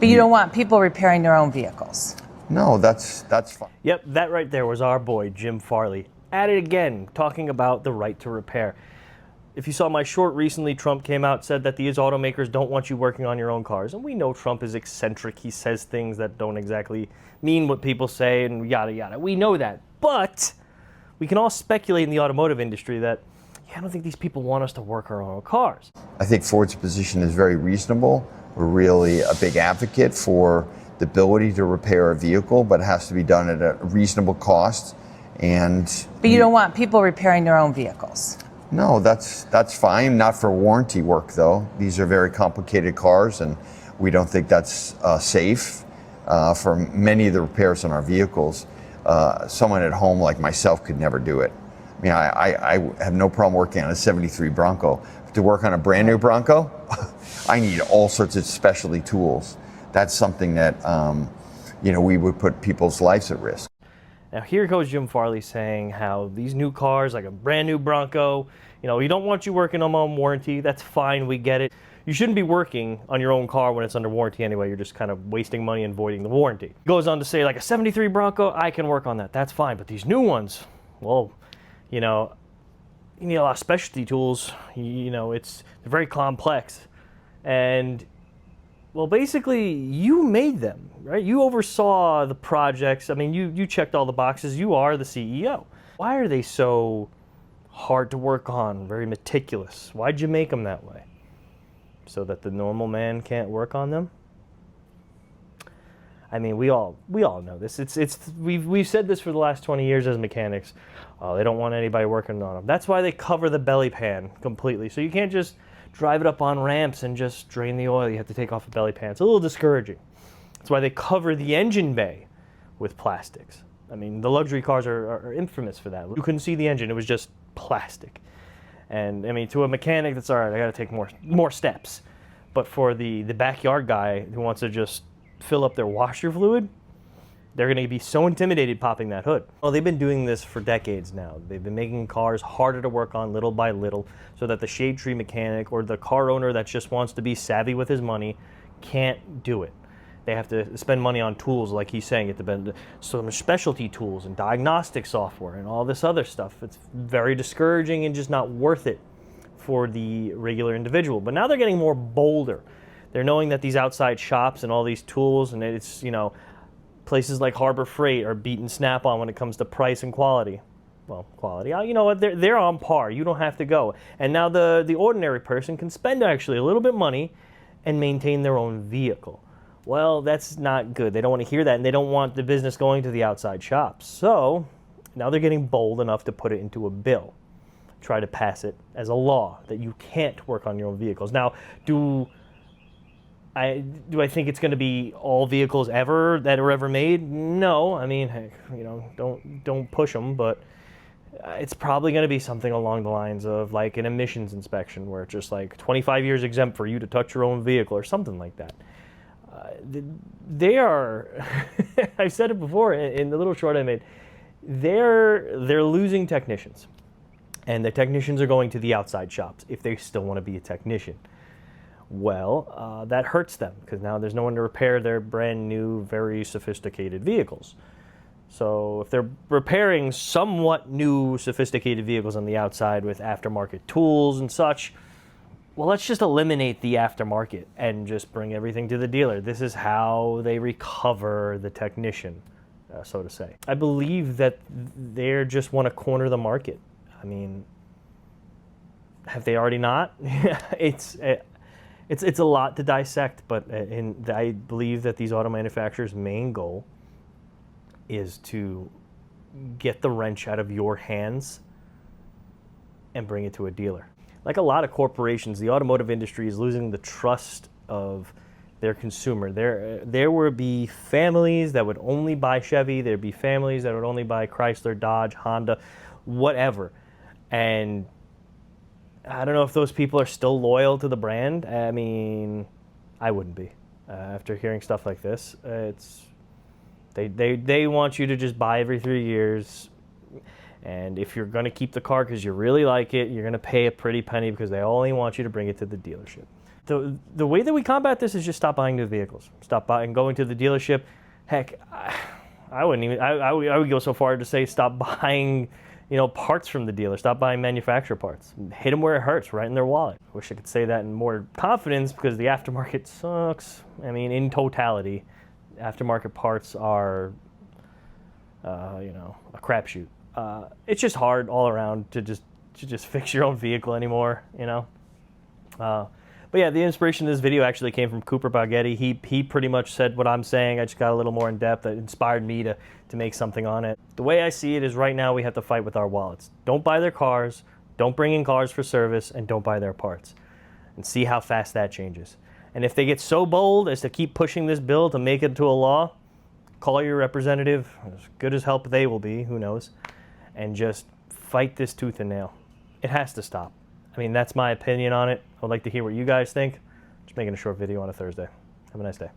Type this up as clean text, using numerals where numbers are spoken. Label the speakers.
Speaker 1: But you don't want people repairing their own vehicles.
Speaker 2: No, that's fine.
Speaker 3: Yep, that right there was our boy, Jim Farley. At it again, talking about the right to repair. If you saw my short recently, Trump came out, said that these automakers don't want you working on your own cars. And we know Trump is eccentric. He says things that don't exactly mean what people say and yada, yada. We know that. But we can all speculate in the automotive industry that, yeah, I don't think these people want us to work on our own cars.
Speaker 2: I think Ford's position is very reasonable. We're really a big advocate for the ability to repair a vehicle, but it has to be done at a reasonable cost.
Speaker 1: But you don't want people repairing their own vehicles.
Speaker 2: No, that's fine. Not for warranty work, though. These are very complicated cars, and we don't think that's safe for many of the repairs on our vehicles. Someone at home like myself could never do it. I mean, I have no problem working on a 73 Bronco. But to work on a brand new Bronco, I need all sorts of specialty tools. That's something that, we would put people's lives at risk.
Speaker 3: Now here goes Jim Farley saying how these new cars, like a brand new Bronco, we don't want you working on warranty. That's fine, we get it. You shouldn't be working on your own car when it's under warranty anyway. You're just kind of wasting money and voiding the warranty. He goes on to say, like a 73 Bronco, I can work on that. That's fine. But these new ones, well, you need a lot of specialty tools. They're very complex. And, well, basically, you made them, right? You oversaw the projects. I mean, you checked all the boxes. You are the CEO. Why are they so hard to work on, very meticulous? Why'd you make them that way? So that the normal man can't work on them? I mean, we all know this. We've said this for the last 20 years as mechanics. They don't want anybody working on them. That's why they cover the belly pan completely. So you can't just drive it up on ramps and just drain the oil. You have to take off the belly pan. It's a little discouraging. That's why they cover the engine bay with plastics. I mean, the luxury cars are infamous for that. You couldn't see the engine. It was just plastic. And, I mean, to a mechanic, that's all right. I got to take more steps. But for the backyard guy who wants to just fill up their washer fluid, they're going to be so intimidated popping that hood. Well, they've been doing this for decades now. They've been making cars harder to work on little by little so that the shade tree mechanic or the car owner that just wants to be savvy with his money can't do it. They have to spend money on tools, like he's saying, some specialty tools and diagnostic software and all this other stuff. It's very discouraging and just not worth it for the regular individual. But now they're getting more bolder. They're knowing that these outside shops and all these tools, and it's, places like Harbor Freight are beating Snap-on when it comes to price and quality. Well, quality, you know what, they're on par. You don't have to go. And now the ordinary person can spend actually a little bit of money and maintain their own vehicle. Well, that's not good. They don't want to hear that, and they don't want the business going to the outside shops. So now they're getting bold enough to put it into a bill, try to pass it as a law that you can't work on your own vehicles. Now, do I think it's going to be all vehicles ever that are ever made? No. I mean, heck, don't push them, but it's probably going to be something along the lines of like an emissions inspection where it's just like 25 years exempt for you to touch your own vehicle or something like that. They are, I've said it before in the little short I made, they're losing technicians. And the technicians are going to the outside shops if they still want to be a technician. Well, that hurts them because now there's no one to repair their brand new, very sophisticated vehicles. So if they're repairing somewhat new, sophisticated vehicles on the outside with aftermarket tools and such, well, let's just eliminate the aftermarket and just bring everything to the dealer. This is how they recover the technician, so to say. I believe that they just want to corner the market. I mean, have they already not? It's a lot to dissect, but I believe that these auto manufacturers' main goal is to get the wrench out of your hands and bring it to a dealer. Like a lot of corporations, the automotive industry is losing the trust of their consumer. There would be families that would only buy Chevy. There'd be families that would only buy Chrysler, Dodge, Honda, whatever. And I don't know if those people are still loyal to the brand. I mean, I wouldn't be. After hearing stuff like this, they want you to just buy every 3 years. And if you're going to keep the car because you really like it, you're going to pay a pretty penny because they only want you to bring it to the dealership. the way that we combat this is just stop buying new vehicles. Stop buying, going to the dealership. Heck, I wouldn't even. I would go so far to say stop buying, parts from the dealer. Stop buying manufacturer parts. Hit them where it hurts, right in their wallet. I wish I could say that in more confidence because the aftermarket sucks. I mean, in totality, aftermarket parts are, a crapshoot. It's just hard all around to just fix your own vehicle anymore, But yeah, the inspiration of this video actually came from Cooper Baghetti. He pretty much said what I'm saying. I just got a little more in depth. That inspired me to make something on it. The way I see it is right now we have to fight with our wallets. Don't buy their cars, don't bring in cars for service, and don't buy their parts. And see how fast that changes. And if they get so bold as to keep pushing this bill to make it to a law, call your representative, as good as help they will be, who knows, and just fight this tooth and nail. It has to stop. I mean, that's my opinion on it. I would like to hear what you guys think. Just making a short video on a Thursday. Have a nice day.